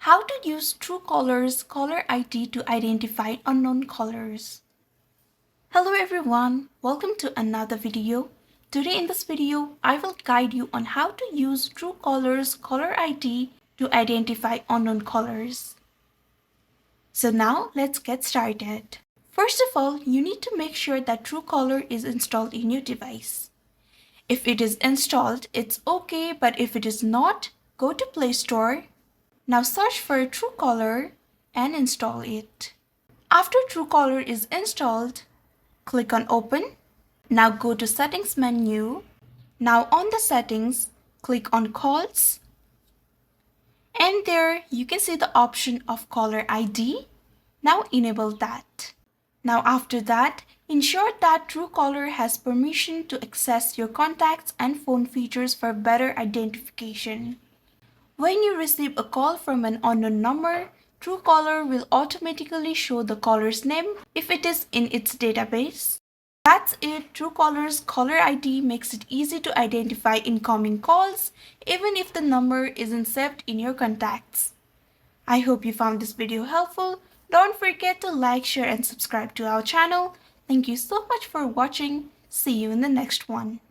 How to use Truecaller's caller ID to identify unknown callers. Hello everyone, welcome to another video. Today in this video, I will guide you on how to use Truecaller's caller ID to identify unknown callers. So now let's get started. First of all, you need to make sure that Truecaller is installed in your device. If it is installed, it's okay, but if it is not, go to Play Store. Now search for Truecaller and install it. After Truecaller is installed, click on Open. Now go to Settings menu. Now on the settings, click on Calls. And there you can see the option of caller ID. Now enable that. Now after that, ensure that Truecaller has permission to access your contacts and phone features for better identification. When you receive a call from an unknown number, Truecaller will automatically show the caller's name if it is in its database. That's it. Truecaller's caller ID makes it easy to identify incoming calls even if the number isn't saved in your contacts. I hope you found this video helpful. Don't forget to like, share and subscribe to our channel. Thank you so much for watching. See you in the next one.